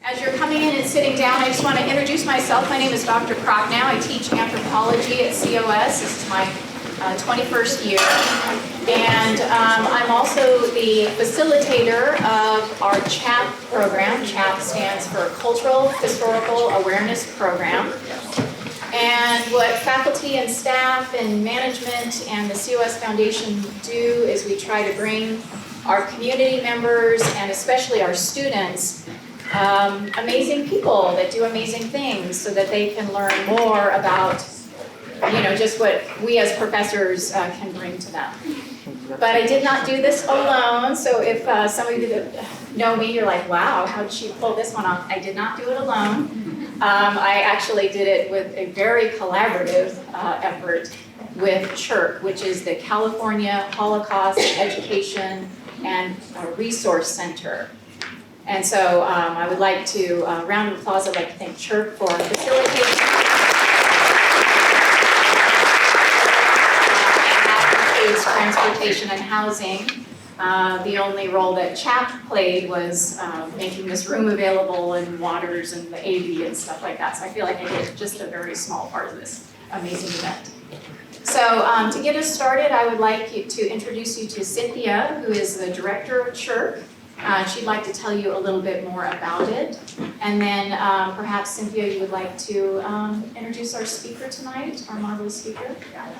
As you're coming in and sitting down, I just want to introduce myself. My name is Dr. Prochnow. I teach anthropology at COS. This is my 21st year. And I'm also the facilitator of our CHAP program. CHAP stands for Cultural Historical Awareness Program. And what faculty and staff and management and the COS Foundation do is we try to bring our community members and especially our students amazing people that do amazing things so that they can learn more about, just what we as professors can bring to them. But I did not do this alone, so if some of you that know me, you're like, wow, how did she pull this one off? I did not do it alone. I actually did it with a very collaborative effort with CHIRC, which is the California Holocaust Education and Resource Center. And so I would like to, round of applause, I'd like to thank CHIRC for facilitating. That includes transportation and housing. The only role that CHAP played was making this room available and waters and the AV and stuff like that. So I feel like I did just a very small part of this amazing event. So to get us started, I would like to introduce you to Cynthia, who is the director of CHIRC. She'd like to tell you a little bit more about it. And then perhaps, Cynthia, you would like to introduce our speaker tonight, our marvelous speaker?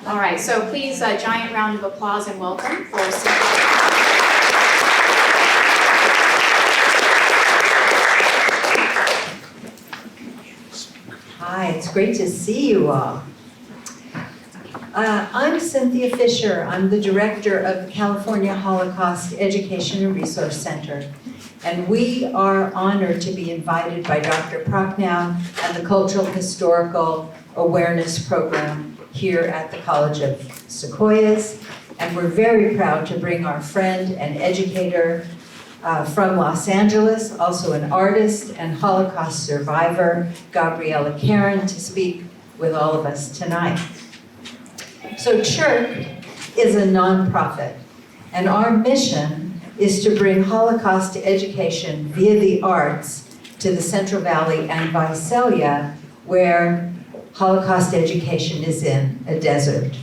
All right, so please, a giant round of applause and welcome for Cynthia. Hi, it's great to see you all. I'm Cynthia Fisher. I'm the director of the California Holocaust Education and Resource Center. And we are honored to be invited by Dr. Prochnow and the Cultural Historical Awareness Program here at the College of Sequoias. And we're very proud to bring our friend and educator from Los Angeles, also an artist and Holocaust survivor, Gabriella Karin, to speak with all of us tonight. So CHIRC is a nonprofit, and our mission is to bring Holocaust education via the arts to the Central Valley and Visalia, where Holocaust education is in a desert.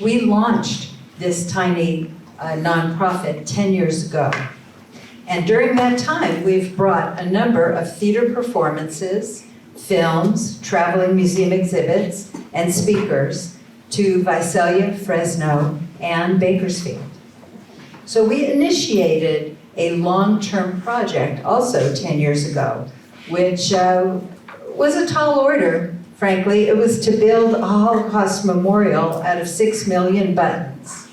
We launched this tiny nonprofit 10 years ago. And during that time, we've brought a number of theater performances, films, traveling museum exhibits, and speakers to Visalia, Fresno, and Bakersfield. So we initiated a long-term project also 10 years ago, which was a tall order, frankly. It was to build a Holocaust memorial out of 6 million buttons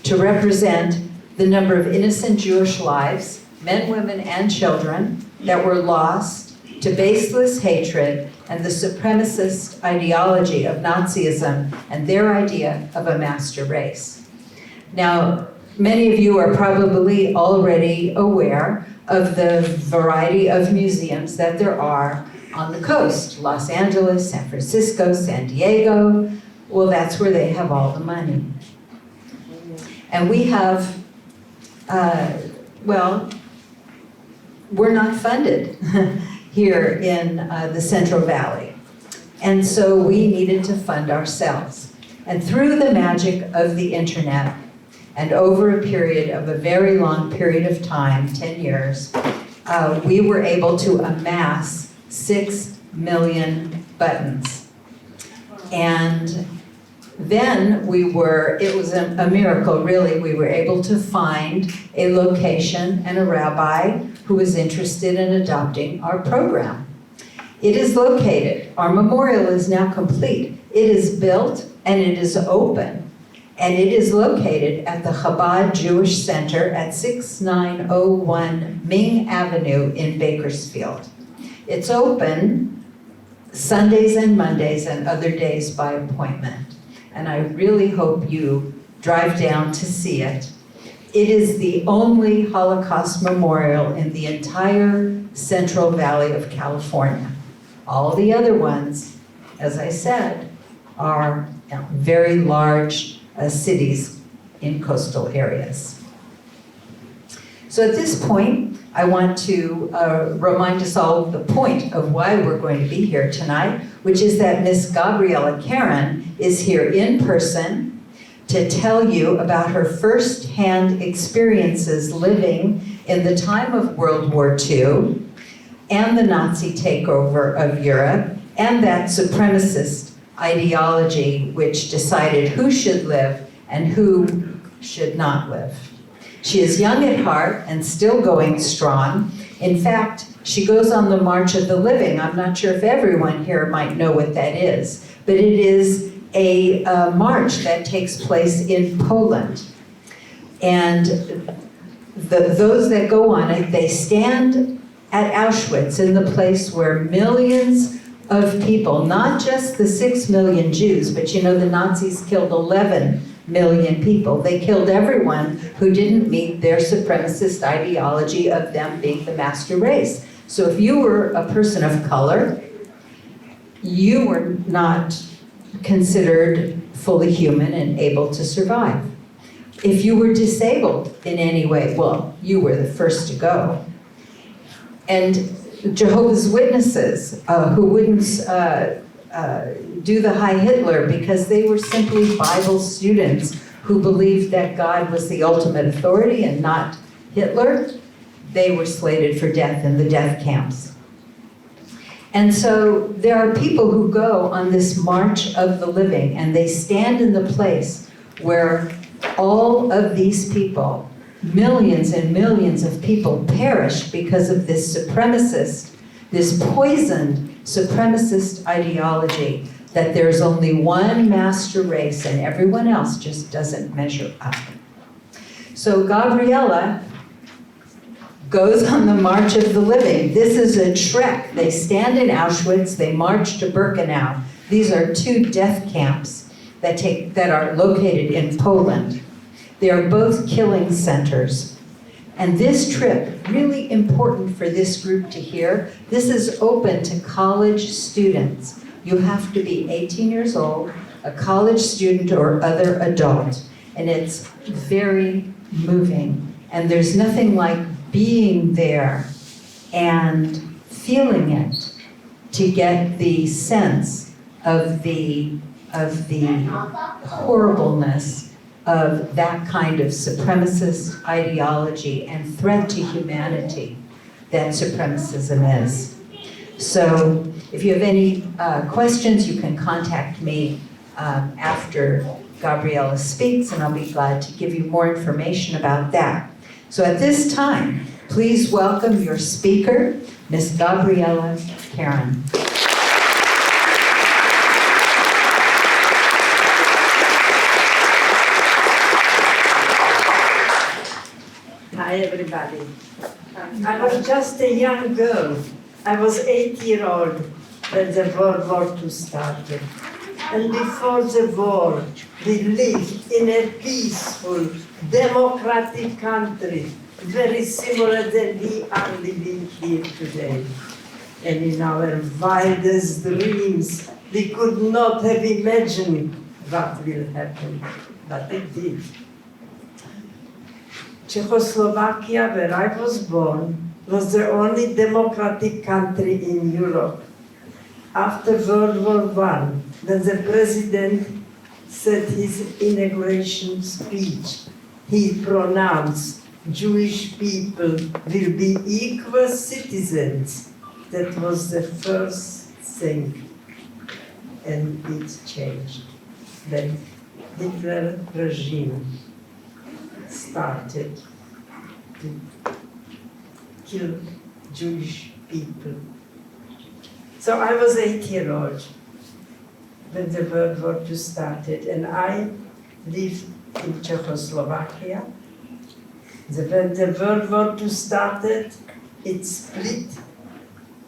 to represent the number of innocent Jewish lives, men, women, and children, that were lost to baseless hatred and the supremacist ideology of Nazism and their idea of a master race. Now, many of you are probably already aware of the variety of museums that there are on the coast. Los Angeles, San Francisco, San Diego. Well, that's where they have all the money. And we have, we're not funded here in the Central Valley. And so we needed to fund ourselves. And through the magic of the internet, and over a period of a very long period of time, 10 years, we were able to amass 6 million buttons. And then it was a miracle, really. We were able to find a location and a rabbi who was interested in adopting our program. It is located, our memorial is now complete. It is built and it is open. And it is located at the Chabad Jewish Center at 6901 Ming Avenue in Bakersfield. It's open Sundays and Mondays and other days by appointment. And I really hope you drive down to see it. It is the only Holocaust memorial in the entire Central Valley of California. All the other ones, as I said, are very large cities in coastal areas. So at this point, I want to remind us all of the point of why we're going to be here tonight, which is that Miss Gabriella Karin is here in person to tell you about her first-hand experiences living in the time of World War II and the Nazi takeover of Europe and that supremacist ideology which decided who should live and who should not live. She is young at heart and still going strong. In fact, she goes on the March of the Living. I'm not sure if everyone here might know what that is, but it is a march that takes place in Poland. And those that go on it, they stand at Auschwitz in the place where millions of people, not just the 6 million Jews, but you know the Nazis killed 11 million people. They killed everyone who didn't meet their supremacist ideology of them being the master race. So if you were a person of color, you were not considered fully human and able to survive. If you were disabled in any way, well, you were the first to go. And Jehovah's Witnesses, who wouldn't do the Heil Hitler because they were simply Bible students who believed that God was the ultimate authority and not Hitler, they were slated for death in the death camps. And so there are people who go on this March of the Living, and they stand in the place where all of these people, millions and millions of people, perished because of this supremacist, this poisoned supremacist ideology that there's only one master race and everyone else just doesn't measure up. So Gabriella goes on the March of the Living. This is a trek. They stand in Auschwitz, they march to Birkenau. These are 2 death camps that are located in Poland. They are both killing centers. And this trip, really important for this group to hear, this is open to college students. You have to be 18 years old, a college student or other adult. And it's very moving. And there's nothing like being there and feeling it to get the sense of the horribleness of that kind of supremacist ideology and threat to humanity that supremacism is. So if you have any questions, you can contact me after Gabriella speaks, and I'll be glad to give you more information about that. So at this time, please welcome your speaker, Miss Gabriella Karin. Hi, everybody. I was just a young girl. I was 8-year-old when the World War II started. And before the war, we lived in a peaceful, democratic country, very similar than we are living here today. And in our wildest dreams, we could not have imagined what will happen, but it did. Czechoslovakia, where I was born, was the only democratic country in Europe. After World War I, when the president said his inauguration speech, he pronounced Jewish people will be equal citizens. That was the first thing, and it changed. When Hitler regime started to kill Jewish people. So I was 8-year-old when the World War II started, and I lived in Czechoslovakia. When the World War II started, it split.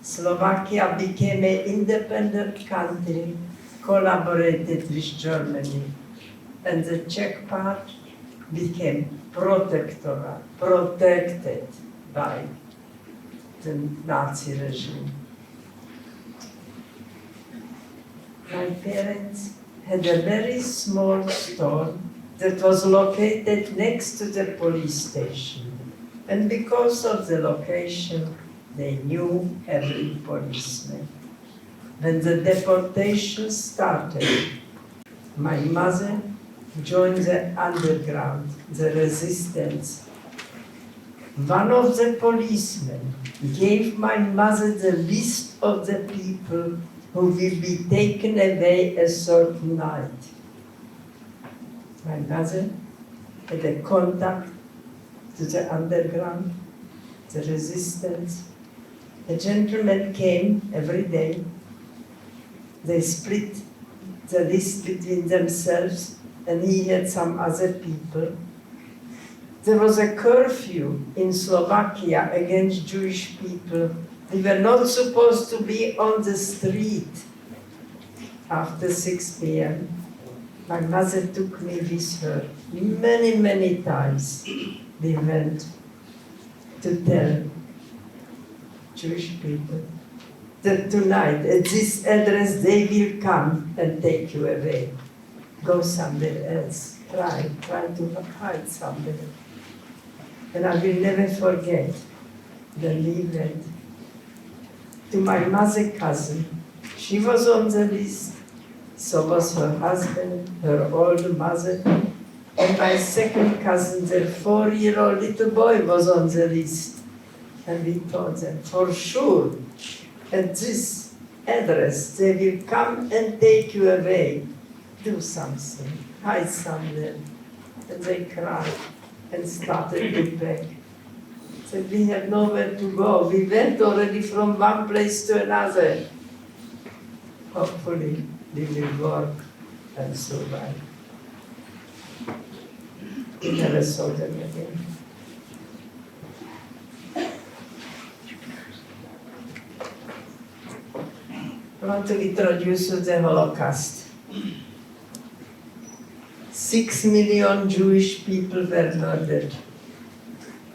Slovakia became an independent country, collaborated with Germany, and the Czech part became protected by the Nazi regime. My parents had a very small store that was located next to the police station. And because of the location, they knew every policeman. When the deportation started, my mother joined the underground, the resistance. One of the policemen gave my mother the list of the people who will be taken away a certain night. My mother had a contact to the underground, the resistance. A gentleman came every day. They split the list between themselves, and he had some other people. There was a curfew in Slovakia against Jewish people. We were not supposed to be on the street after 6 p.m. My mother took me with her. Many, many times we went to tell Jewish people that tonight at this address they will come and take you away. Go somewhere else. Try to hide somewhere. And I will never forget when we went to my mother's cousin. She was on the list, so was her husband, her old mother, and my second cousin, their 4-year-old little boy, was on the list. And we told them, for sure, at this address, they will come and take you away. Do something, hide somewhere. And they cried and started to beg. Said, we have nowhere to go. We went already from one place to another. Hopefully, we will work and survive. We never saw them again. I want to introduce you the Holocaust. 6 million Jewish people were murdered,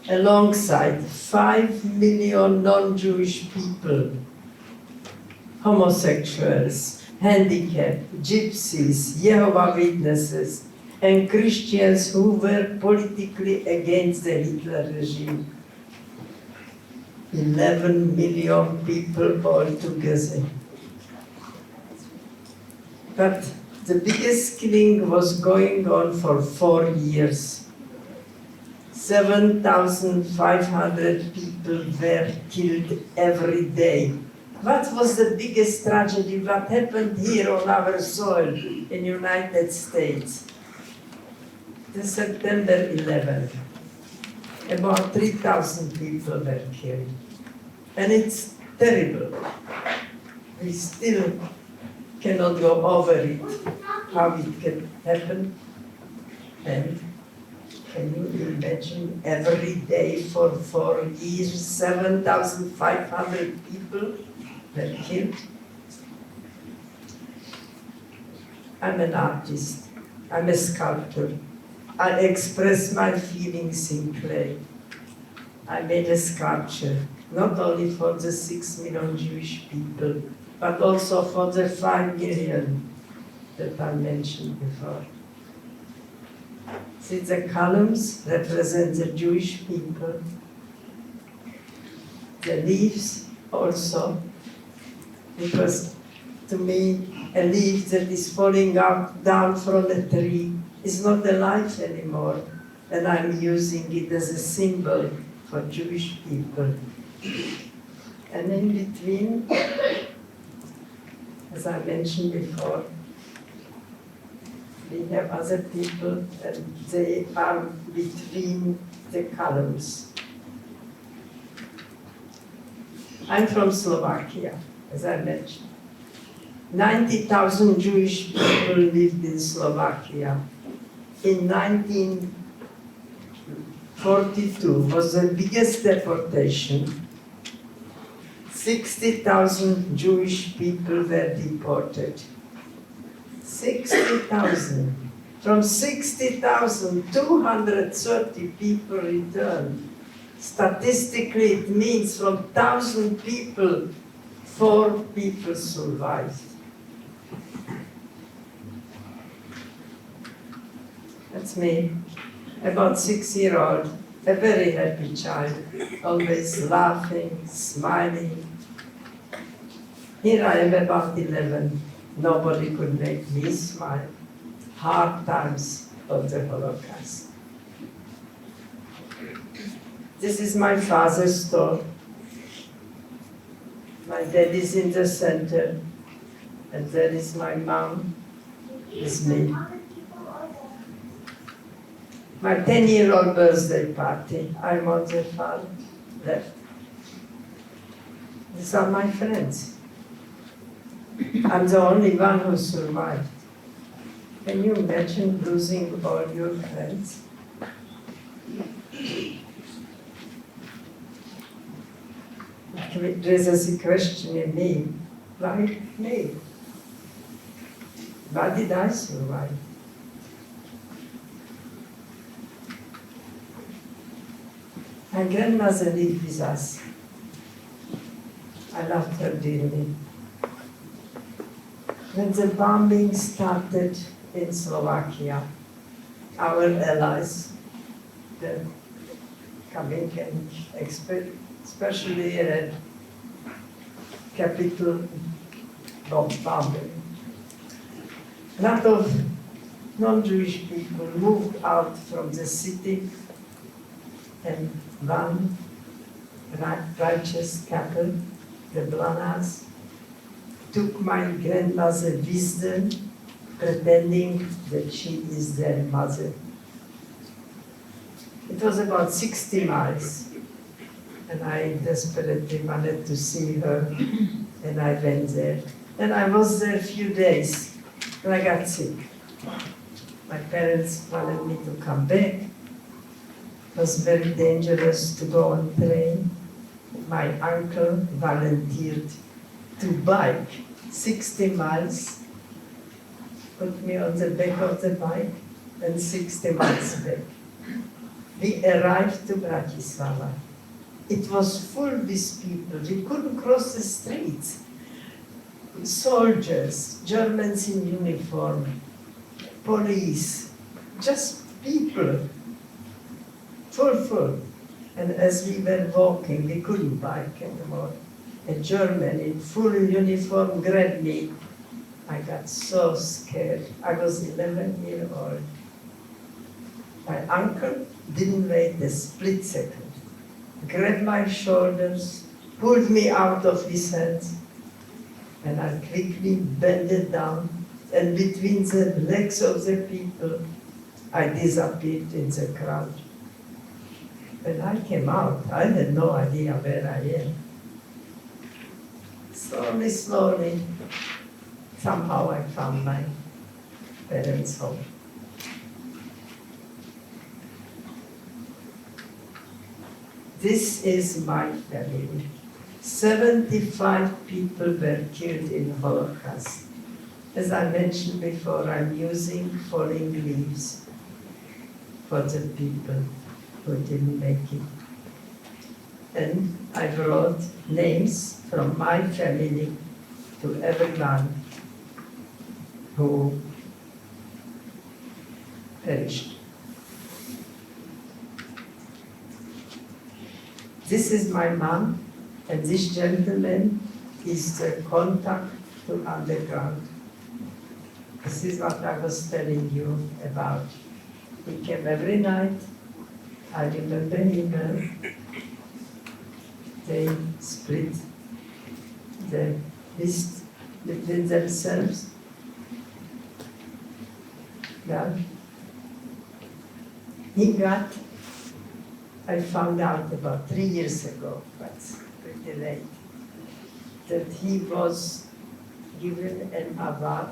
alongside 5 million non-Jewish people, homosexuals, handicapped, gypsies, Jehovah's Witnesses, and Christians who were politically against the Hitler regime. 11 million people altogether. But the biggest killing was going on for 4 years. 7,500 people were killed every day. What was the biggest tragedy? What happened here on our soil in United States? The September 11th. About 3,000 people were killed. And it's terrible. We still cannot go over it, how it can happen. And can you imagine every day for 4 years, 7,500 people were killed? I'm an artist, I'm a sculptor. I express my feelings in clay. I made a sculpture, not only for the 6 million Jewish people, but also for the 5 million that I mentioned before. See, the columns represent the Jewish people. The leaves also, because to me, a leaf that is falling down from a tree is not alive anymore, and I'm using it as a symbol for Jewish people. And in between, as I mentioned before, we have other people, and they are between the columns. I'm from Slovakia, as I mentioned. 90,000 Jewish people lived in Slovakia. In 1942 was the biggest deportation. 60,000 Jewish people were deported. 60,000. From 60,000, 230 people returned. Statistically, it means from 1,000 people, 4 people survived. That's me, about 6-year-old. a very happy child, always laughing, smiling. Here I am about 11. Nobody could make me smile. Hard times of the Holocaust. This is my father's store. My dad is in the center, and there is my mom, is me. My 10-year-old birthday party, I'm on the far left. These are my friends. I'm the only one who survived. Can you imagine losing all your friends? It raises a question in me, why me? Why did I survive? My grandmother lived with us. I loved her dearly. When the bombing started in Slovakia, our allies, the coming and especially at capital bombing. A lot of non-Jewish people moved out from the city, and one righteous couple, the Blanas, took my grandmother with them, pretending that she is their mother. It was about 60 miles, and I desperately wanted to see her, and I went there. And I was there a few days, and I got sick. My parents wanted me to come back. It was very dangerous to go on train. My uncle volunteered to bike 60 miles, put me on the back of the bike, and 60 miles back. We arrived to Bratislava. It was full with people. We couldn't cross the streets. Soldiers, Germans in uniform, police, just people, full. And as we were walking, we couldn't bike anymore. A German in full uniform grabbed me. I got so scared. I was 11 years old. My uncle didn't wait a split second. Grabbed my shoulders, pulled me out of his hands, and I quickly bended down, and between the legs of the people, I disappeared in the crowd. When I came out, I had no idea where I am. Slowly, somehow I found my parents' home. This is my family. 75 people were killed in Holocaust. As I mentioned before, I'm using falling leaves for the people who didn't make it. And I wrote names from my family to everyone who perished. This is my mom, and this gentleman is the contact to underground. This is what I was telling you about. He came every night. I remember him well. They split the list between themselves. Yeah. I found out about 3 years ago, but pretty late, that he was given an award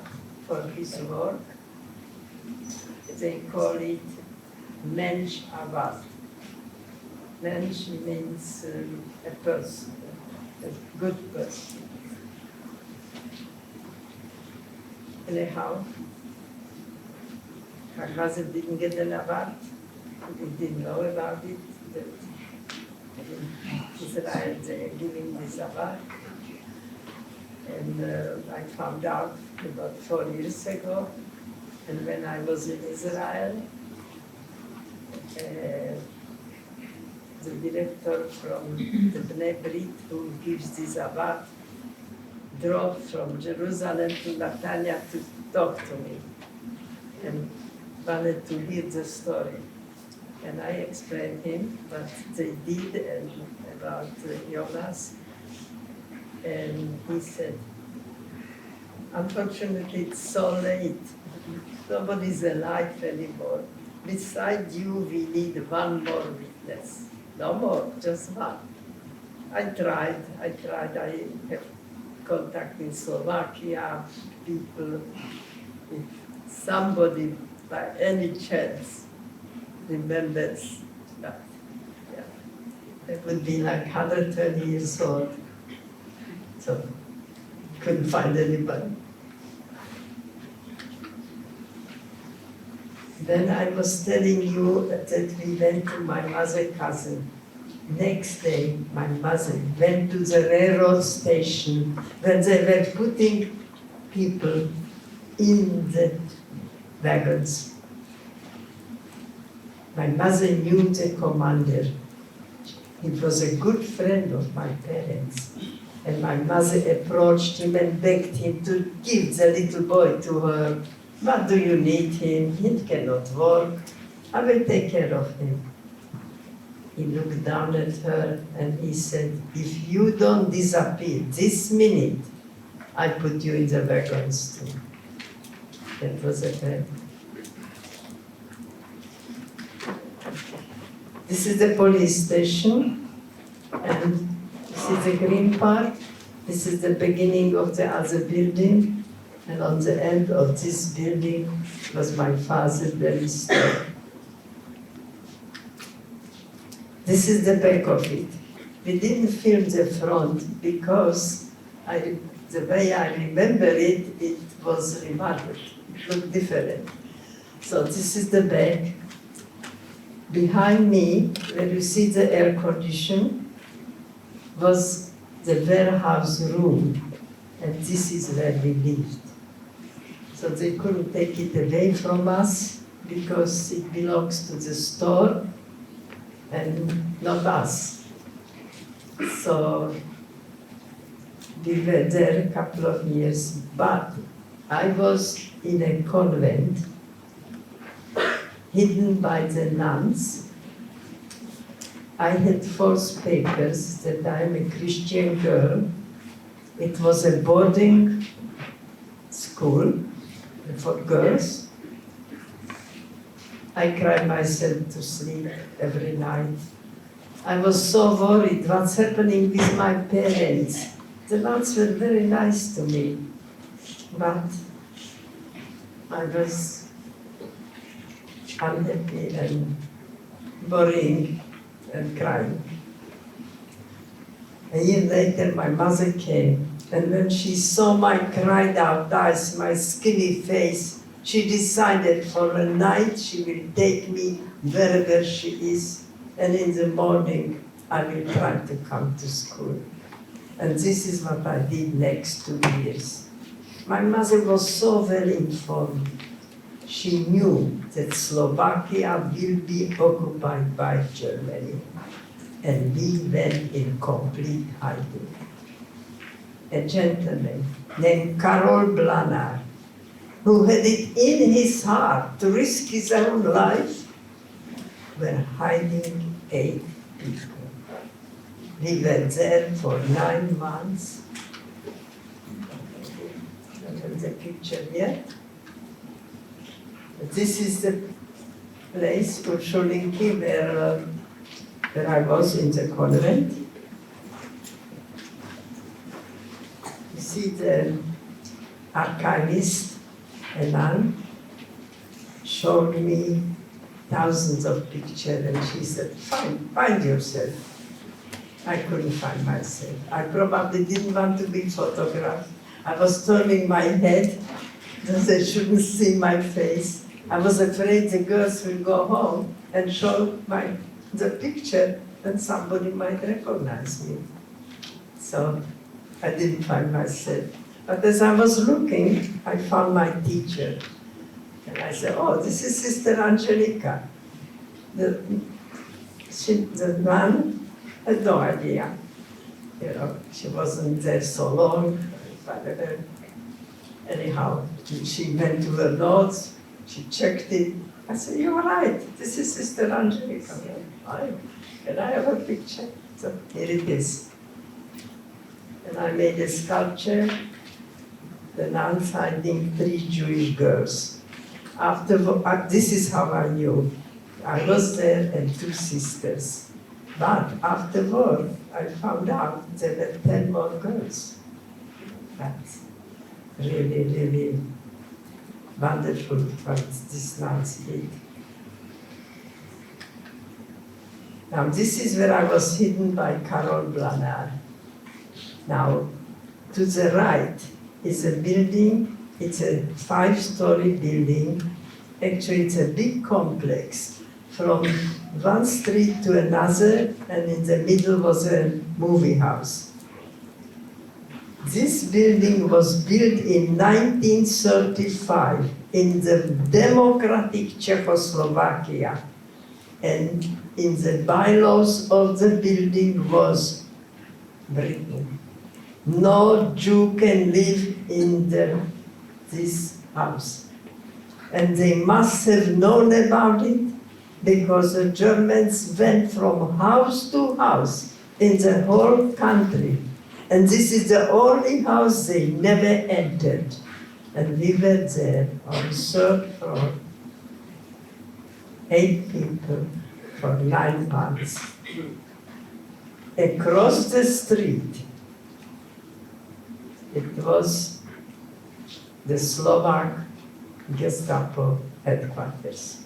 for his work. They call it Mensch Award. Mensch means a person, a good person. Anyhow, my cousin didn't get an award. We didn't know about it. That in Israel they are giving this award. And I found out about 4 years ago. And when I was in Israel, the director from the Bnei Brit who gives this award, drove from Jerusalem to Netanya to talk to me and wanted to hear the story. And I explained him what they did and about Jonas. And he said, unfortunately, it's so late. Nobody's alive anymore. Besides you, we need one more witness. No more, just one. I tried. I have contact in Slovakia, people. If somebody by any chance remembers that, yeah, they would be like 120 years old. So couldn't find anybody. Then I was telling you that we went to my mother's cousin. Next day, my mother went to the railroad station when they were putting people in the wagons. My mother knew the commander. He was a good friend of my parents. And my mother approached him and begged him to give the little boy to her. What do you need him? He cannot work. I will take care of him. He looked down at her and he said, if you don't disappear this minute, I put you in the wagons too. That was a friend. This is the police station, and this is the green part. This is the beginning of the other building, and on the end of this building was my father's very store. This is the back of it. We didn't film the front because the way I remember it, it was remodeled. It looked different. So this is the back. Behind me, where you see the air condition, was the warehouse room, and this is where we lived. So they couldn't take it away from us because it belongs to the store and not us. So we were there a couple of years, but I was in a convent hidden by the nuns. I had false papers that I'm a Christian girl. It was a boarding school for girls. I cried myself to sleep every night. I was so worried what's happening with my parents. The nuns were very nice to me, but I was unhappy and worrying and crying. A year later, my mother came, and when she saw my cried out eyes, my skinny face, she decided for a night she will take me wherever she is, and in the morning I will try to come to school. And this is what I did next 2 years. My mother was so well informed. She knew that Slovakia will be occupied by Germany, and we went in complete hiding. A gentleman named Karol Blanar, who had it in his heart to risk his own life, were hiding 8 people. We were there for 9 months. I don't have the picture yet. This is the place, Urszulinki, where I was in the convent. You see the archivist, a nun, showed me thousands of pictures, and she said, find yourself. I couldn't find myself. I probably didn't want to be photographed. I was turning my head so they shouldn't see my face. I was afraid the girls will go home and show the picture and somebody might recognize me. So I didn't find myself. But as I was looking, I found my teacher. And I said, oh, this is Sister Angelica. the nun had no idea. You know, she wasn't there so long, whatever. Anyhow, she went to her notes, she checked it. I said, "You're right, this is Sister Angelica." And I have a picture, so here it is. And I made a sculpture, the nuns hiding 3 Jewish girls. This is how I knew. I was there and 2 sisters. But afterward, I found out there were 10 more girls. That's really, really wonderful what these nuns did. Now, this is where I was hidden by Carol Blanard. Now, to the right is a building. It's a 5-story building. Actually, it's a big complex. From one street to another, and in the middle was a movie house. This building was built in 1935 in the democratic Czechoslovakia. And in the bylaws of the building was written, no Jew can live in this house. And they must have known about it, because the Germans went from house to house in the whole country. And this is the only house they never entered. And we were there on the 3rd floor, 8 people for 9 months. Across the street, it was the Slovak Gestapo headquarters.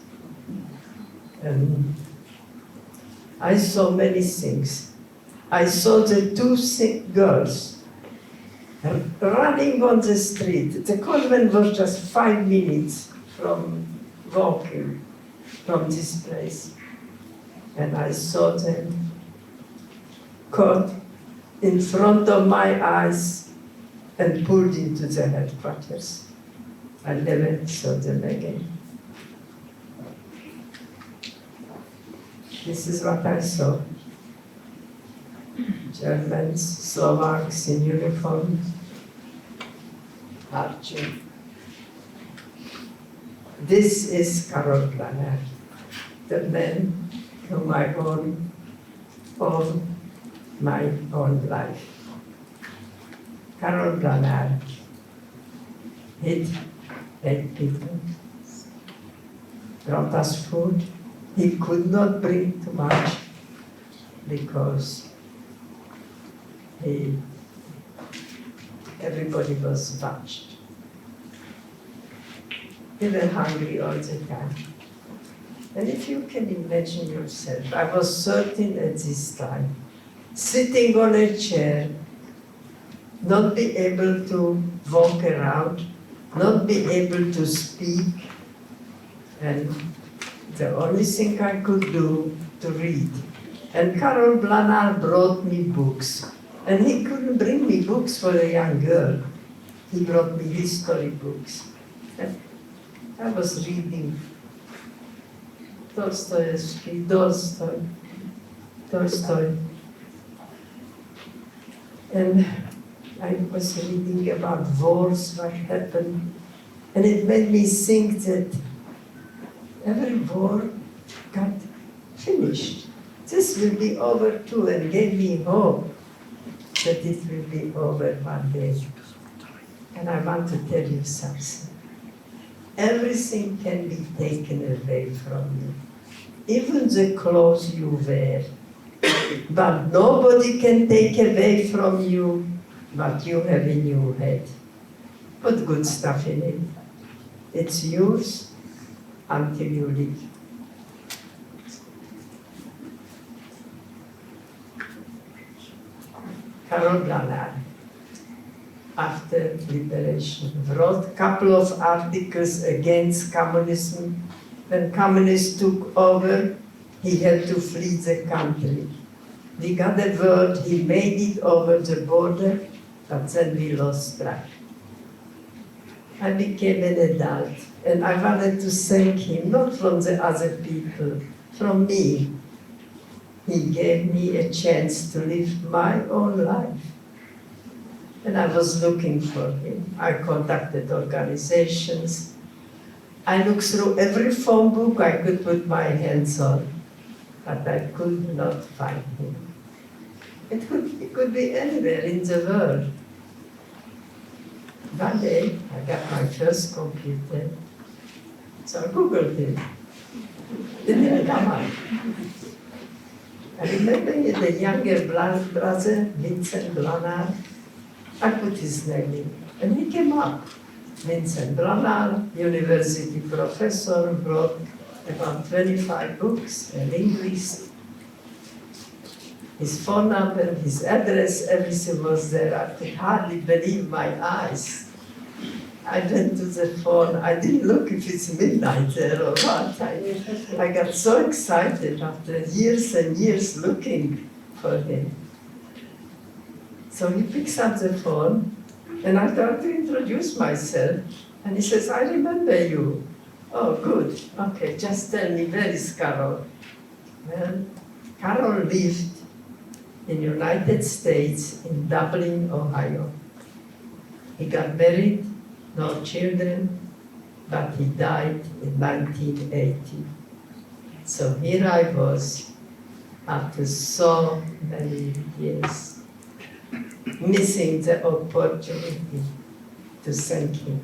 And I saw many things. I saw the 2 girls running on the street. The convent was just 5 minutes from walking from this place. And I saw them caught in front of my eyes and pulled into the headquarters. I never saw them again. This is what I saw. Germans, Slovaks in uniform, marching. This is Karol Blanard, the man whom I own all my own life. Karol Blanard hid 8 people, brought us food. He could not bring too much because everybody was touched. We were hungry all the time. And if you can imagine yourself, I was 13 at this time, sitting on a chair, not be able to walk around, not be able to speak, and the only thing I could do to read. And Karol Blanard brought me books. And he couldn't bring me books for a young girl. He brought me history books. And I was reading Tolstoy. And I was reading about wars, what happened. And it made me think that every war got finished. This will be over too, and gave me hope that it will be over one day. And I want to tell you something. Everything can be taken away from you, even the clothes you wear. But nobody can take away from you what you have in your head. Put good stuff in it. It's yours until you leave. Karol Blanard, after liberation, wrote a couple of articles against communism. When communists took over, he had to flee the country. We got a word, he made it over the border, but then we lost track. I became an adult, and I wanted to thank him, not from the other people, from me. he gave me a chance to live my own life. And I was looking for him. I contacted organizations. I looked through every phone book I could put my hands on, but I could not find him. It could be anywhere in the world. One day, I got my first computer, so I Googled him. It didn't come up. I remember the younger brother, Vincent Blanard. I put his name in, and he came up. Vincent Blanard, university professor, wrote about 25 books, a linguist. His phone number, his address, everything was there. I could hardly believe my eyes. I went to the phone. I didn't look if it's midnight there or what. I got so excited after years and years looking for him. So he picks up the phone, and I start to introduce myself. And he says, I remember you. Oh, good. Okay, just tell me, where is Carol? Well, Carol lived in the United States, in Dublin, Ohio. He got married, no children, but he died in 1980. So here I was, after so many years, missing the opportunity to thank him.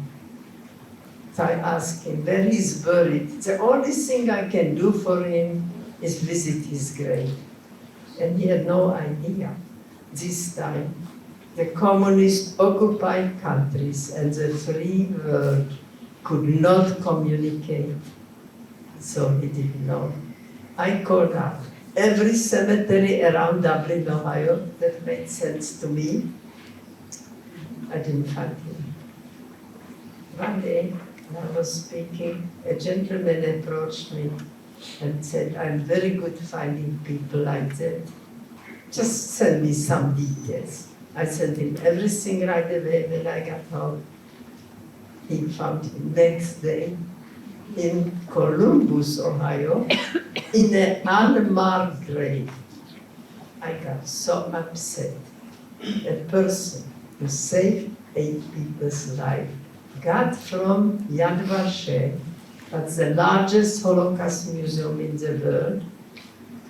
So I asked him where he's buried. The only thing I can do for him is visit his grave. And he had no idea. This time, the communist occupied countries and the free world could not communicate. So he didn't know. I called up every cemetery around Dublin, Ohio, that made sense to me. I didn't find him. One day, when I was speaking, a gentleman approached me and said, I'm very good finding people like that. Just send me some details. I sent him everything right away when I got home. He found him next day in Columbus, Ohio, in an unmarked grave. I got so upset. A person who saved 8 people's life got from Yad Vashem, that's the largest Holocaust museum in the world,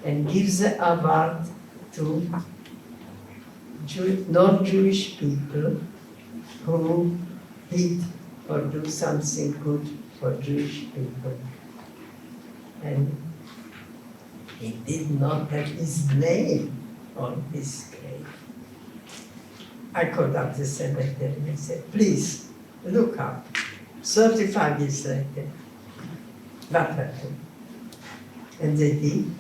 and gives the award to non-Jewish people who did or do something good for Jewish people. And he did not have his name on his grave. I called up the cemetery and said, please, look up. 35 years later, what happened? And they did.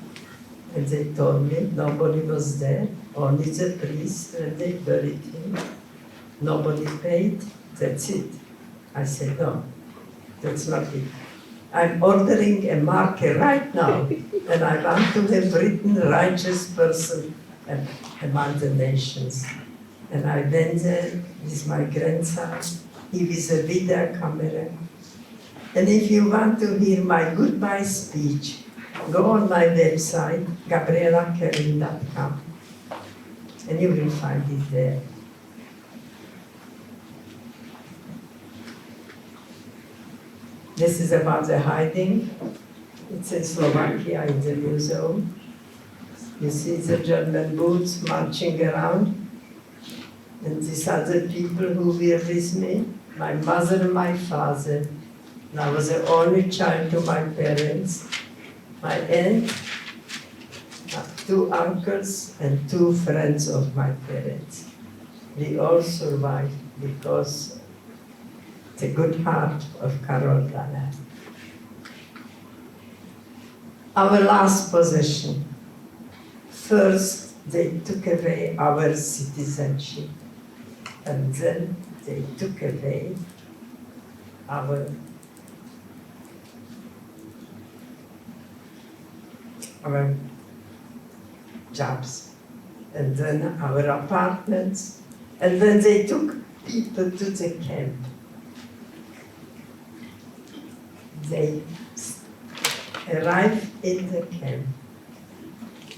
And they told me nobody was there, only the priest, and they buried him. Nobody paid, that's it. I said, no, that's not it. I'm ordering a marker right now, and I want to have written righteous person among the nations. And I went there with my grandson, he with a video camera. And if you want to hear my goodbye speech, go on my website, GabriellaKarin.com, and you will find it there. This is about the hiding. It's in Slovakia in the museum. You see the German boots marching around. And these are the people who were with me, my mother and my father. And I was the only child to my parents. My aunt, 2 uncles, and 2 friends of my parents. We all survived because the good heart of Carol Dana. Our last possession. First, they took away our citizenship, and then they took away our jobs, and then our apartments, and then they took people to the camp. They arrived in the camp,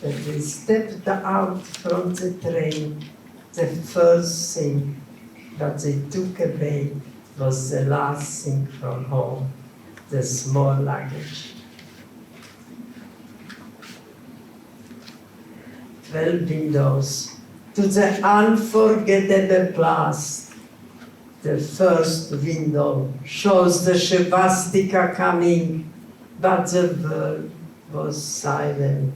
When they stepped out from the train, the first thing that they took away was the last thing from home, the small luggage. 12 windows to the unforgettable blast. The first window shows the swastika coming, but the world was silent.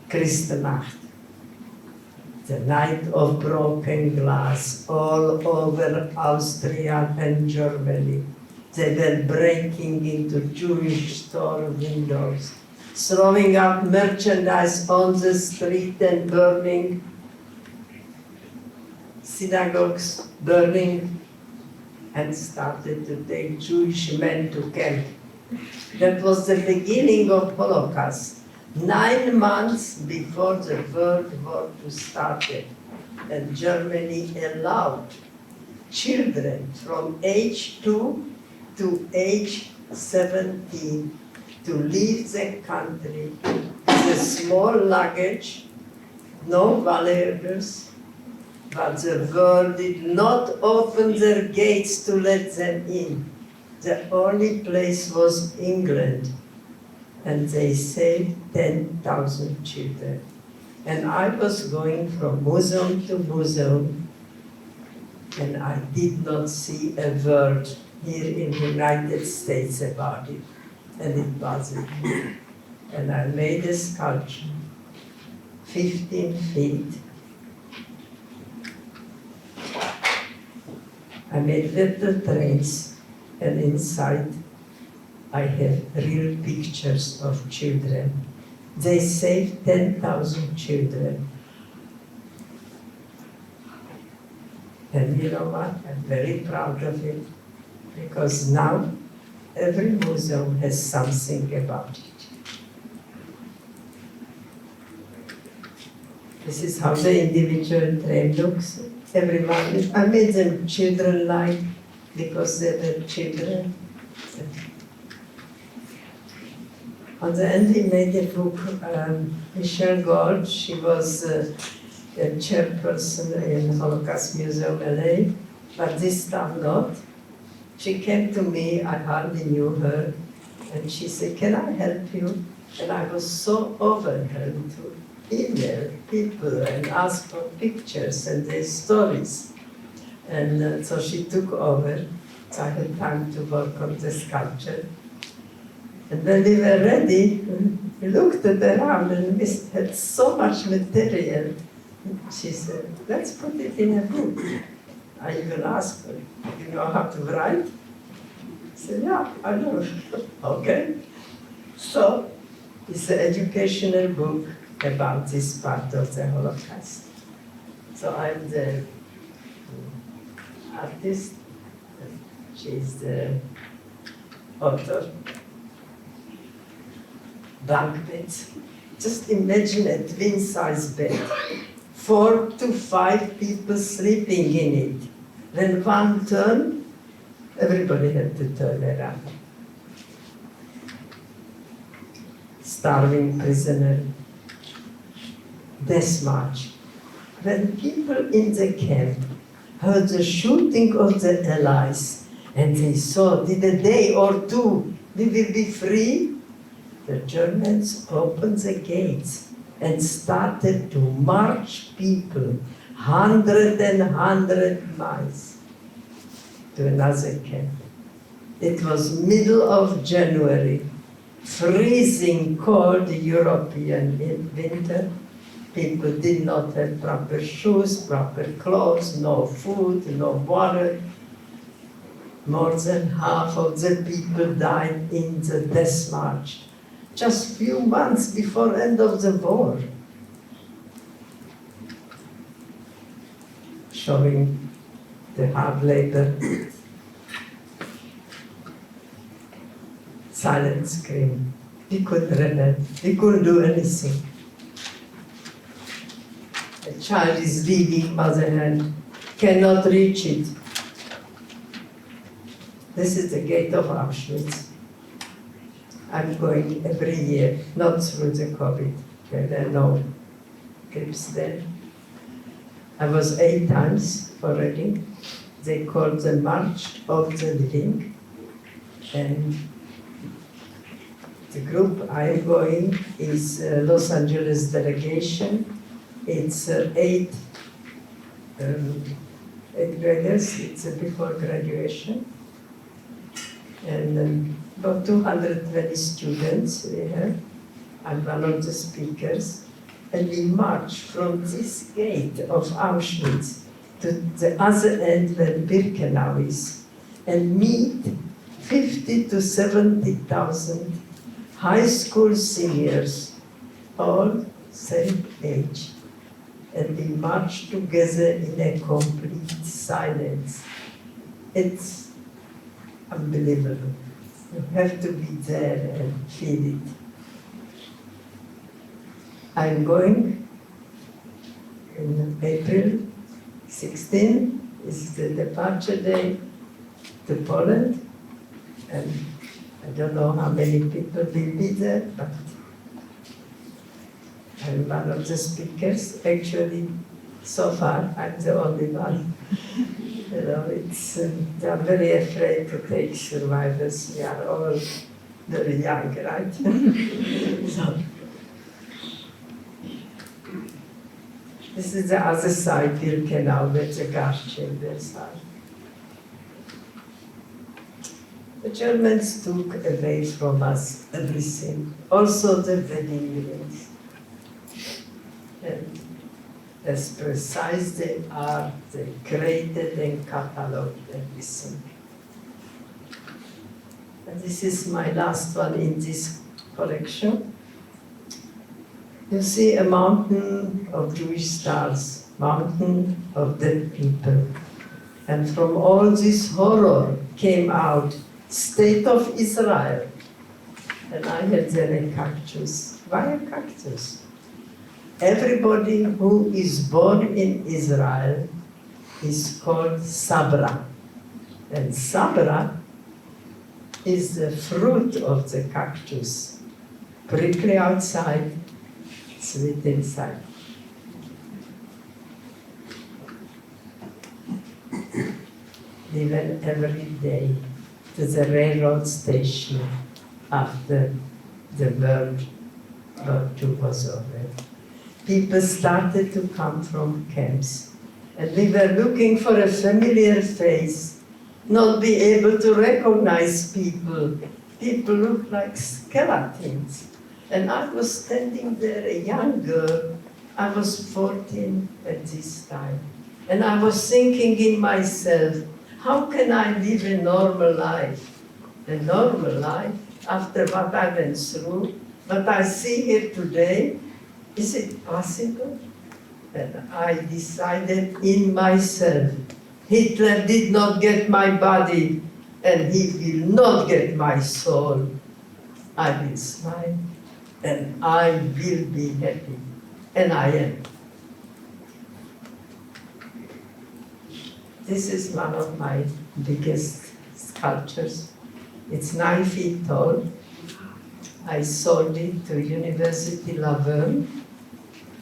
Kristnacht, the night of broken glass all over Austria and Germany. They were breaking into Jewish store windows, throwing out merchandise on the street and burning synagogues, burning, and started to take Jewish men to camp. That was the beginning of Holocaust, 9 months before the World War II started, and Germany allowed children from age 2 to age 17 to leave the country with a small luggage, no valuables, but the world did not open their gates to let them in. The only place was England, and they saved 10,000 children. And I was going from museum to museum, and I did not see a word here in the United States about it. And it bothered me. And I made a sculpture, 15 feet. I made little trains, and inside I have real pictures of children. They saved 10,000 children. And you know what? I'm very proud of it, because now every museum has something about it. This is how the individual train looks. Everyone, I made them children-like because they were children. On the end, he made a book. Michelle Gold, she was a chairperson in Holocaust Museum LA, but this time not. She came to me, I hardly knew her, and she said, "Can I help you?" And I was so overwhelmed to email people and ask for pictures and their stories. And so she took over, so I had time to work on the sculpture. And when we were ready, we looked around and we had so much material. She said, "Let's put it in a book." I even asked her, "You know how to write?" I said, "Yeah, I know." Okay. So it's an educational book about this part of the Holocaust. So I'm the artist, and she's the author. Bunk beds. Just imagine a twin-size bed, 4 to 5 people sleeping in it. When one turned, everybody had to turn around. Starving prisoner, death march. When people in the camp heard the shooting of the Allies and they thought, in a day or two, we will be free, the Germans opened the gates and started to march people 100 miles to another camp. It was middle of January, freezing cold European winter. People did not have proper shoes, proper clothes, no food, no water. More than half of the people died in the death march, just few months before end of the war. Showing the hard labor. Silent scream. We couldn't rebel. We couldn't do anything. A child is leaving mother hand, cannot reach it. This is the gate of Auschwitz. I'm going every year, not through the COVID. There are no trips there. I was 8 times already. They call the March of the Living. And the group I'm going is Los Angeles delegation. It's 8 graders, it's before graduation. And about 220 students we have. I'm one of the speakers. And we march from this gate of Auschwitz to the other end where Birkenau is, and meet 50 to 70,000 high school seniors, all same age. And we march together in a complete silence. It's unbelievable. You have to be there and feel it. I'm going in April 16 is the departure day to Poland, and I don't know how many people will be there, but I'm one of the speakers. Actually, so far, I'm the only one. You know, it's, I'm very afraid to take survivors. We are all very young, right? So, this is the other side, Birkenau, where the gas chambers are. The Germans took away from us everything, also the wedding rings. And as precise they are, they created and cataloged everything. And this is my last one in this collection. You see a mountain of Jewish stars, mountain of dead people. And from all this horror came out state of Israel. And I had there a cactus. Why a cactus? Everybody who is born in Israel is called Sabra. And Sabra is the fruit of the cactus. Prickly outside, sweet inside. We went every day to the railroad station after the World War II was over. People started to come from camps, and we were looking for a familiar face, not be able to recognize people. People looked like skeletons. And I was standing there, a young girl. I was 14 at this time. And I was thinking in myself, how can I live a normal life? A normal life after what I went through, what I see here today, is it possible? And I decided in myself, Hitler did not get my body, and he will not get my soul. I will smile, and I will be happy, and I am. This is one of my biggest sculptures. It's 9 feet tall. I sold it to University Laverne.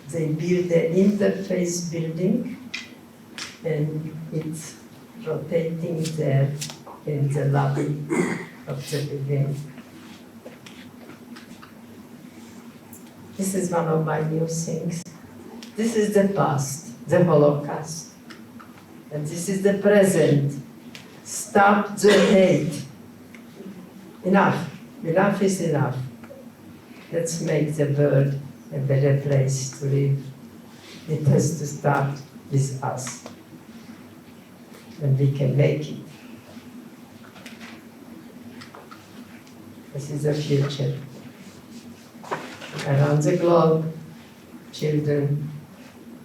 They built an interface building, and it's rotating there in the lobby of the building. This is one of my new things. This is the past, the Holocaust. And this is the present. Stop the hate. Enough. Enough is enough. Let's make the world a better place to live. It has to start with us. And we can make it. This is the future. Around the globe, children,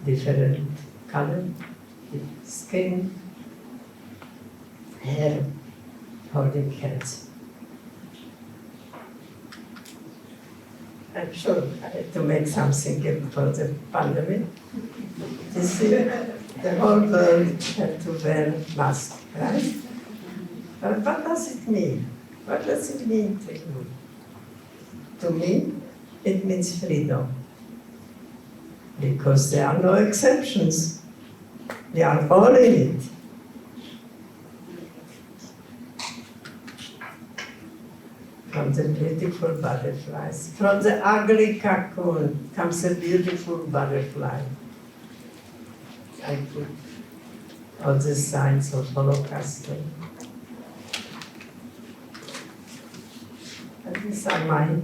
different color, skin, hair, holding hands. I'm sure I had to make something for the pandemic. You see, the whole world had to wear masks, right? But what does it mean? What does it mean to you? to me, it means freedom. Because there are no exceptions. We are all in it. From the beautiful butterflies, from the ugly cocoon comes a beautiful butterfly. I put all the signs of Holocaust. And these are my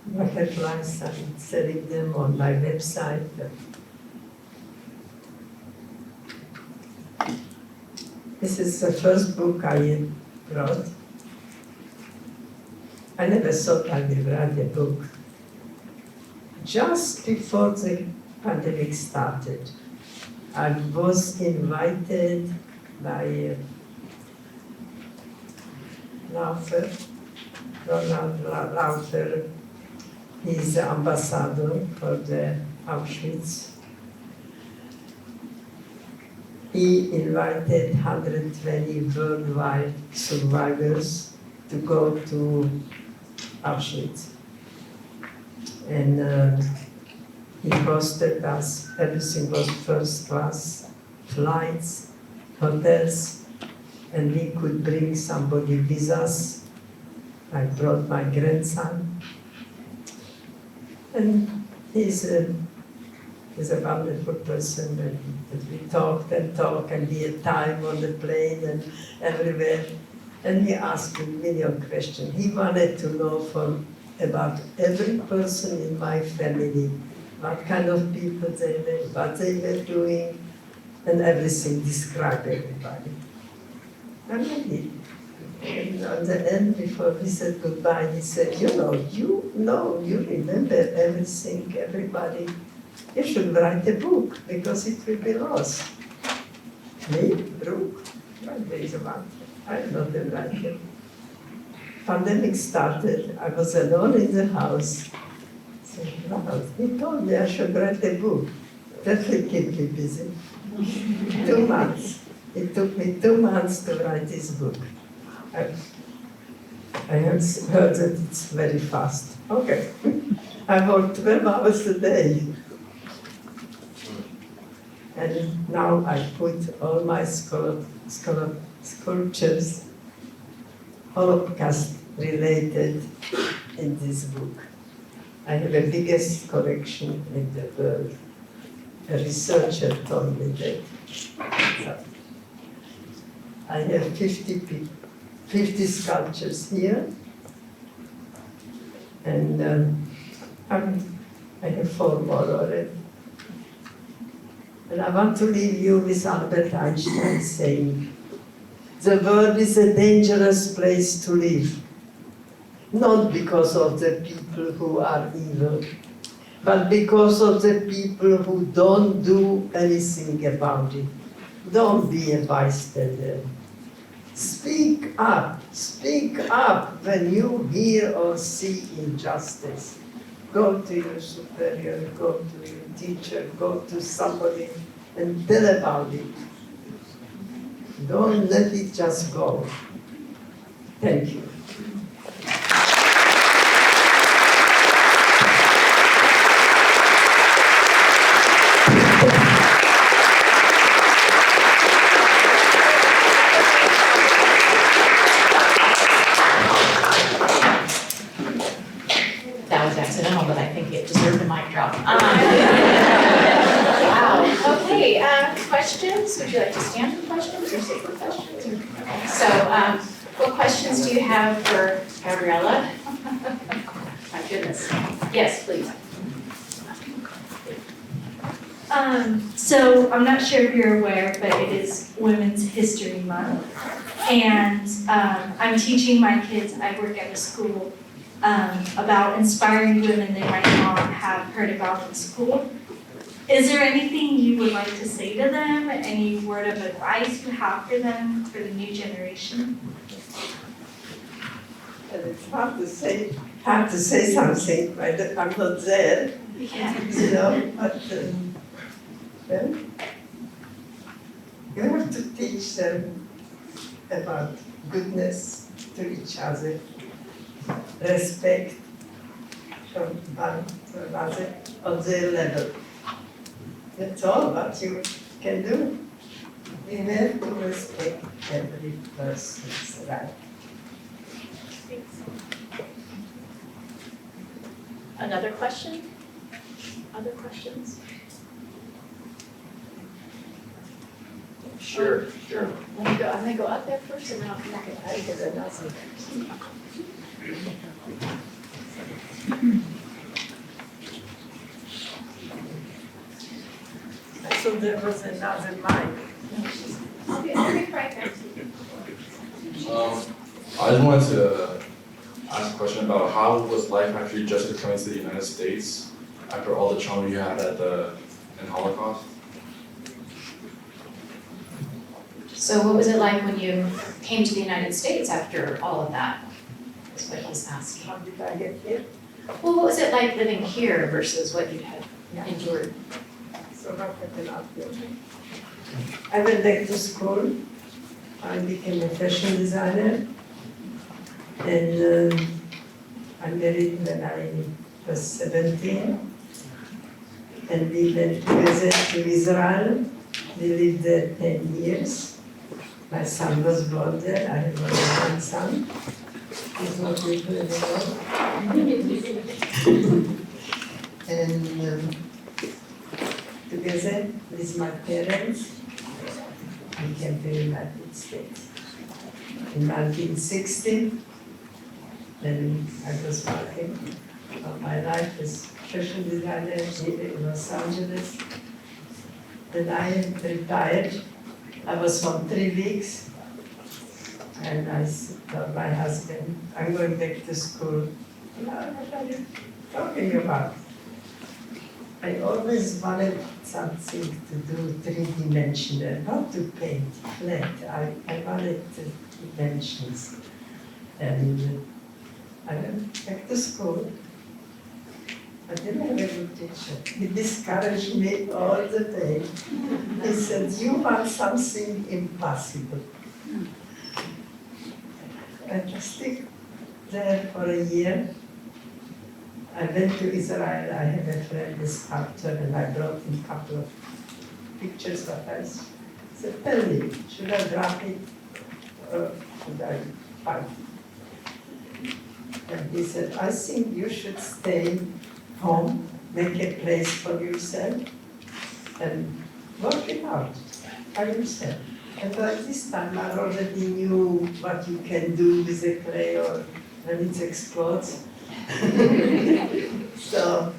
butterflies. I'm selling them on my website. This is the first book I wrote. I never thought I would write a book. Just before the pandemic started, I was invited by Ronald Laufer. He's the ambassador for the Auschwitz. He invited 120 worldwide survivors to go to Auschwitz. And he hosted us. Everything was first class, flights, hotels, and we could bring somebody with us. I brought my grandson. And he's a wonderful person, and we talked and we had time on the plane and everywhere. And he asked me a million questions. He wanted to know about every person in my family, what kind of people they were, what they were doing, and everything, describe everybody. And I did. And on the end, before we said goodbye, he said, you remember everything, everybody. You should write a book, because it will be lost. Me? Book? There is one. I'm not a writer. Pandemic started, I was alone in the house. So, wow, he told me I should write a book. That will keep me busy. 2 months. It took me 2 months to write this book. I have heard that it's very fast. Okay. I work 12 hours a day. And now I put all my sculptures, Holocaust related, in this book. I have the biggest collection in the world. A researcher told me that. So I have 50 sculptures here, and I have 4 more already. And I want to leave you with Albert Einstein saying, the world is a dangerous place to live, not because of the people who are evil, but because of the people who don't do anything about it. Don't be a bystander. Speak up when you hear or see injustice. Go to your superior, go to your teacher, go to somebody and tell about it. Don't let it just go. Thank you. That was accidental, but I think it deserved a mic drop. Wow. Okay, questions? Would you like to stand for questions or sit for questions? Okay. So, what questions do you have for Gabriella? My goodness. Yes, please. So I'm not sure if you're aware, but it is Women's History Month. And I'm teaching my kids, I work at a school, about inspiring women they might not have heard about in school. Is there anything you would like to say to them? Any word of advice you have for them, for the new generation? And it's hard to say something, but I'm not there, Yeah. but well, you have to teach them about goodness to each other, respect, from another on their level. That's all what you can do. We have to respect every person's right. Another question? Other questions? Sure. Let me go, I'm gonna go up there first and then I'll come back and I because I'm not seeing. So there was another mic. I'll be right there. I just wanted to ask a question about how was life after you just coming to the United States after all the trauma you had in Holocaust? So what was it like when you came to the United States after all of that? Is what he's asking. How did I get here? Well, what was it like living here versus what you had endured? So what happened after? I went back to school. I became a fashion designer. And I married when I was 17. And we went together to Israel. We lived there 10 years. My son was born there. I have only one son. He's not with me anymore. And together with my parents, we came to the United States. In 1960, then I was working all my life as fashion designer here in Los Angeles. Then I retired. I was home 3 weeks. And I told my husband, I'm going back to school. No, what are you talking about? I always wanted something to do three-dimensional, not to paint flat. I wanted dimensions. And I went back to school. I didn't have a good teacher. He discouraged me all the time. He said, you want something impossible. I just stayed there for a year. I went to Israel. I have a friend, a sculptor, and I brought him a couple of pictures of us. He said, tell me, should I drop it or should I fight? And he said, I think you should stay home, make a place for yourself, and work it out by yourself. And by this time, I already knew what you can do with the clay or when it explodes. So,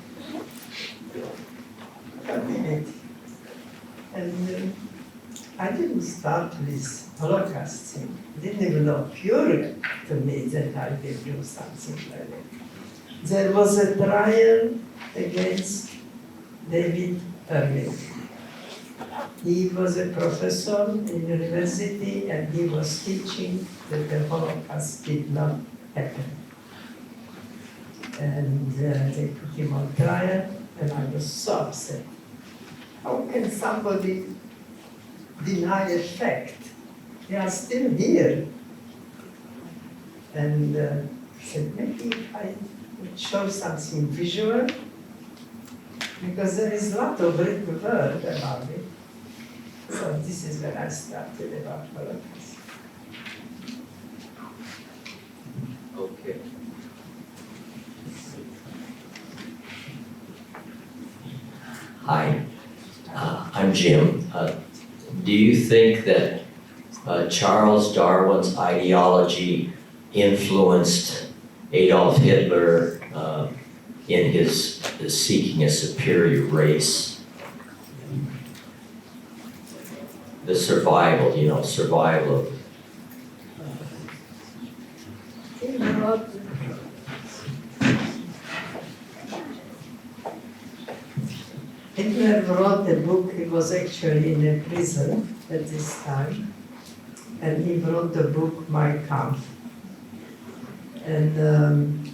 I did it. And I didn't start with Holocaust thing. Didn't even occur to me that I will do something like that. There was a trial against David Erling. He was a professor in university and he was teaching that the Holocaust did not happen. And they put him on trial and I was so upset. How can somebody deny a fact? They are still here. And said, maybe if I would show something visual, because there is a lot of written word about it. So this is when I started about Holocaust. Okay. Hi, I'm Jim. Do you think that Charles Darwin's ideology influenced Adolf Hitler in his seeking a superior race? The survival, survival of Hitler wrote a book. He was actually in a prison at this time, and he wrote the book Mein Kampf. And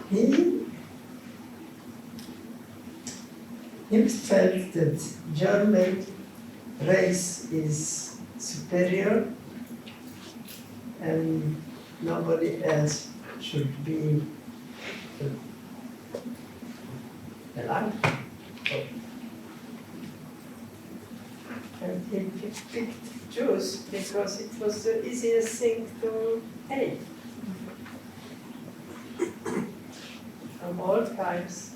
he felt that German race is superior and nobody else should be alive. And he picked Jews because it was the easiest thing to hate. From all times,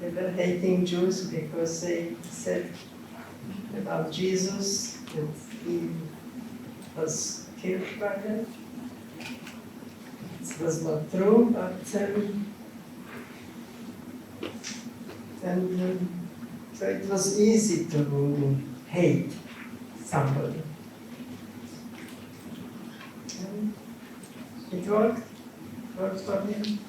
they were hating Jews because they said about Jesus that he was killed by them. It was not true, but so it was easy to hate somebody. And it worked for him.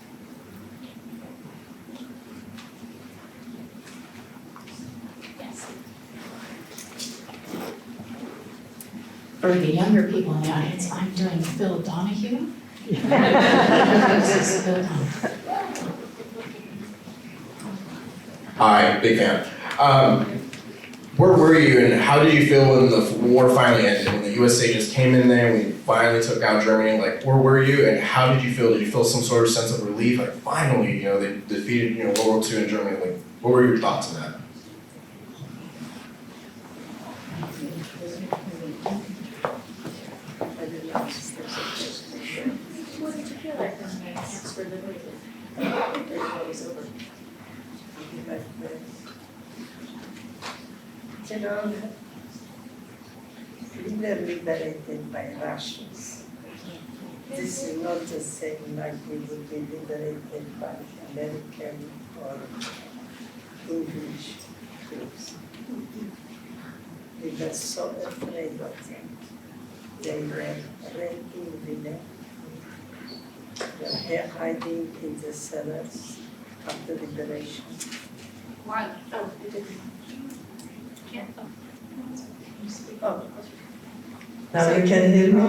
For the younger people in the audience, I'm doing Phil Donahue. This is Phil Donahue. Hi, big fan. Where were you and how did you feel when the war finally ended? When the USA just came in there, we finally took out Germany, like where were you and how did you feel? Did you feel some sort of sense of relief? Like finally, they defeated, World War II in Germany. Like what were your thoughts on that? What did you feel like when the camps were liberated? It was over. We were liberated by Russians. This is not the same like we would be liberated by American or English troops. We were so afraid of them. They were raping women. They were hiding in the cellars after liberation. Why? Oh, it didn't. Can't. Oh. Now you can hear me?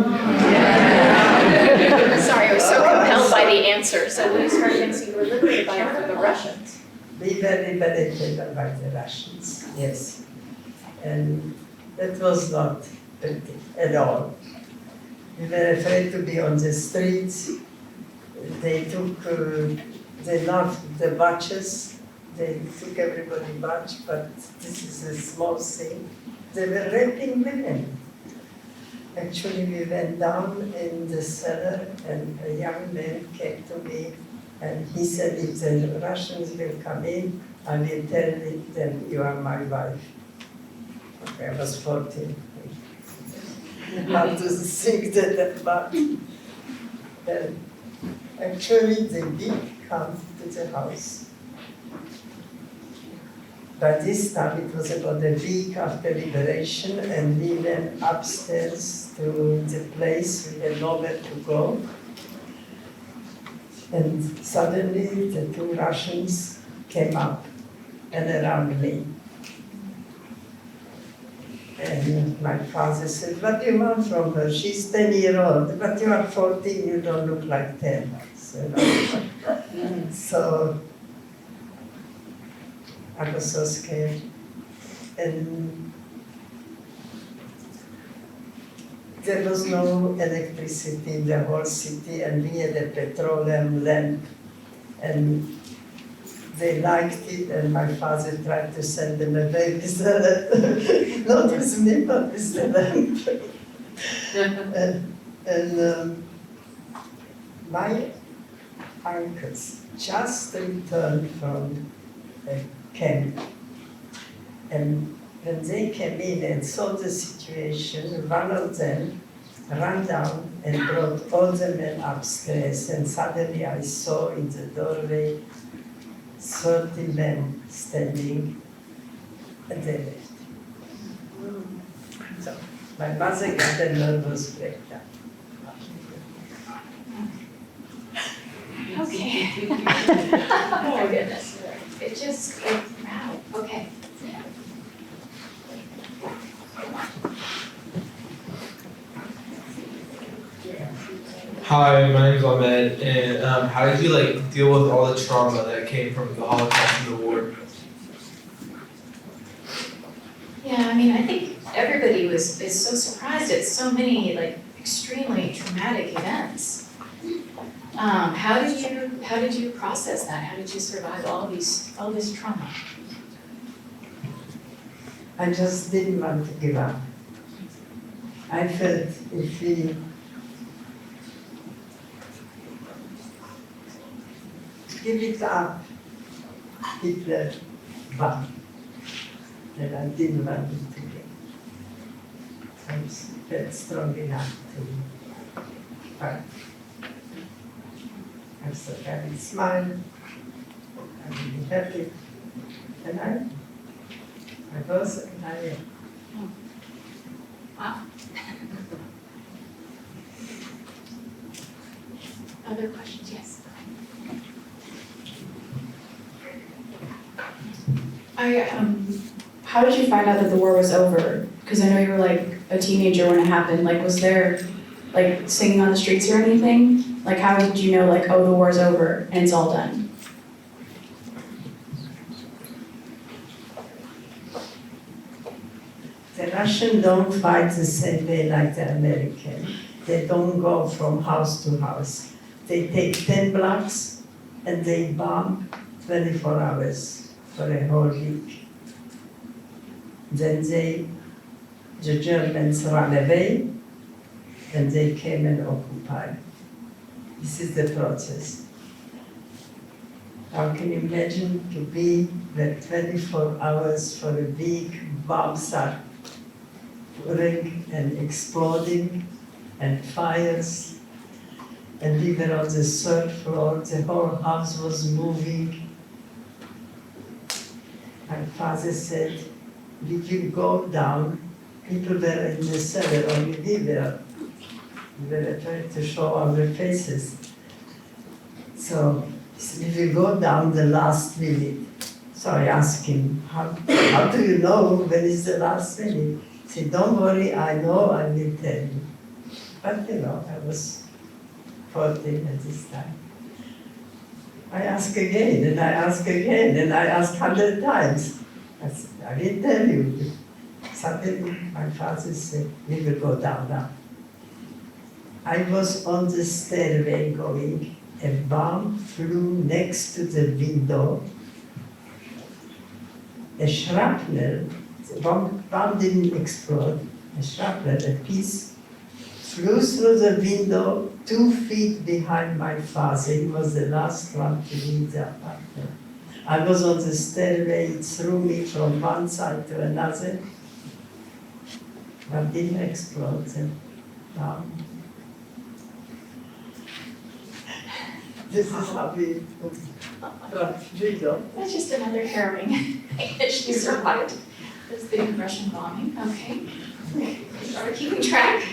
Sorry, I was so compelled by the answer. So when you started saying you were liberated by the Russians. We were liberated by the Russians, yes. And that was not pretty at all. We were afraid to be on the streets. They took, they knocked the watches. They took everybody watch, but this is a small thing. They were raping women. Actually, we went down in the cellar and a young man came to me and he said, if the Russians will come in, I will tell them you are my wife. Okay, I was 14. Not to think that about. Then actually they did come to the house. By this time, it was about a week after liberation, and we went upstairs to the place we had nowhere to go. And suddenly, the two Russians came up and around me. And my father said, what do you want from her? She's 10-year-old, but you are 14, you don't look like 10. So I was so scared. And there was no electricity in the whole city, and we had a petroleum lamp. And they liked it, and my father tried to send them away with the not with me, but with the lamp. and my uncles just returned from a camp. And when they came in and saw the situation, one of them ran down and brought all the men upstairs. And suddenly I saw in the doorway 30 men standing, and they left. So my mother got a nervous breakdown. Okay. Oh my goodness. Wow, okay. Hi, my name is Ahmed, and how did you deal with all the trauma that came from the Holocaust and the war? Yeah, I mean, I think everybody is so surprised at so many extremely traumatic events. How did you process that? How did you survive all this trauma? I just didn't want to give up. I felt if we give it up, Hitler won. And I didn't want it to get. I felt strong enough to fight. I so I smiled, I really happy, and I was, and I am. Wow. Other questions? Yes. How did you find out that the war was over? Because I know you were like a teenager when it happened. Like, was there like singing on the streets or anything? Like, how did you know like, oh, the war's over and it's all done? The Russians don't fight the same way like the American. They don't go from house to house. They take 10 blocks and they bomb 24 hours for a whole week. Then the Germans ran away and they came and occupied. This is the process. How can you imagine to be there 24 hours for a week, bombs are pouring and exploding and fires, and we were on the third floor, the whole house was moving. My father said, we will go down. People were in the cellar, only we were trying to show our faces. So we will go down the last minute. So I asked him, how do you know when is the last minute? He said, don't worry, I know, I will tell you. But you know, I was 14 at this time. I asked again, and I asked again, and I asked 100 times. I said, I will tell you. Suddenly, my father said, we will go down now. I was on the stairway going, a bomb flew next to the window. A shrapnel, the bomb didn't explode, a shrapnel, a piece, flew through the window 2 feet behind my father. He was the last one to leave the apartment. I was on the stairway, it threw me from one side to another, but didn't explode. This is how we got freedom. That's just another harrowing thing that she survived. This big Russian bombing. Okay. Are we keeping track?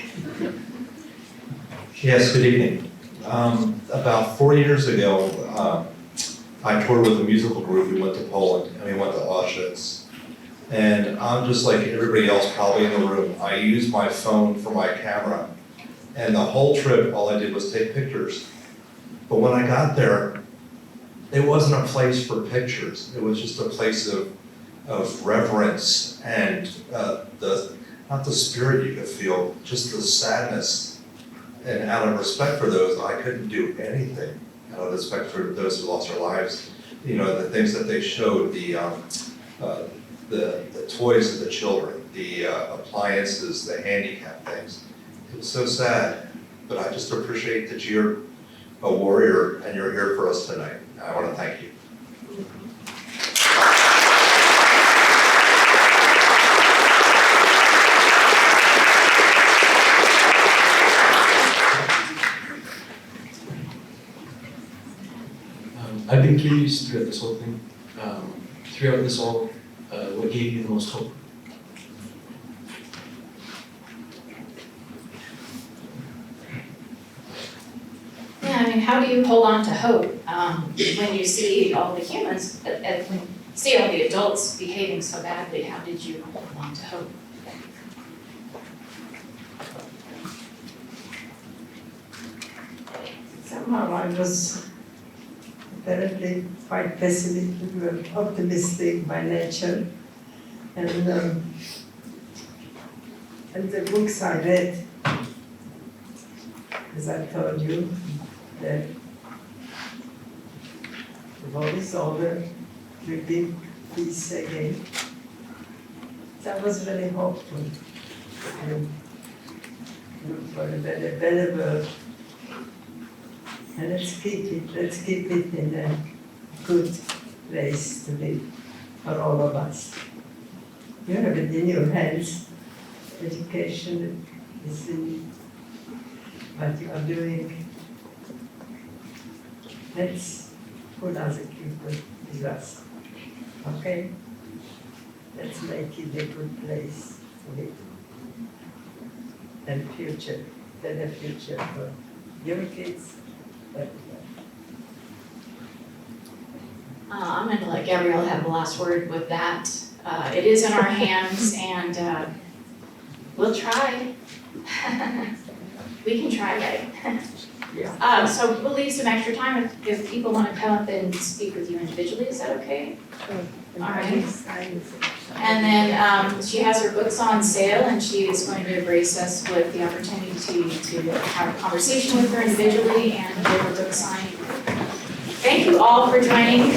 Yes, good evening. About 4 years ago, I toured with a musical group. We went to Poland and we went to Auschwitz. And I'm just like everybody else probably in the room. I used my phone for my camera. And the whole trip, all I did was take pictures. But when I got there, it wasn't a place for pictures. It was just a place of reverence and not the spirit you could feel, just the sadness. And out of respect for those, I couldn't do anything. Out of respect for those who lost their lives, you know, the things that they showed, the toys of the children, the appliances, the handicap things. It was so sad, but I just appreciate that you're a warrior and you're here for us tonight. I want to thank you. I've been curious throughout this whole thing, what gave you the most hope? Yeah, I mean, how do you hold on to hope when you see all the humans, when you see all the adults behaving so badly? How did you hold on to hope? Somehow I was apparently quite pessimistic, optimistic by nature, and the books I read, as I told you, the war is over, we'll be peace again. That was very hopeful. And look for a better world. And let's keep it in a good place to live for all of us. You have it in your hands. Education is in what you are doing. Let's put other people with us. Okay? Let's make it a good place to live. And future, better future for your kids. I'm going to let Gabriella have the last word with that. It is in our hands, and we'll try. We can try, right? Yeah. So we'll leave some extra time if people want to come up and speak with you individually. Is that okay? All right. And then she has her books on sale, and she is going to grace us with the opportunity to have a conversation with her individually and get her book signed. Thank you all for joining.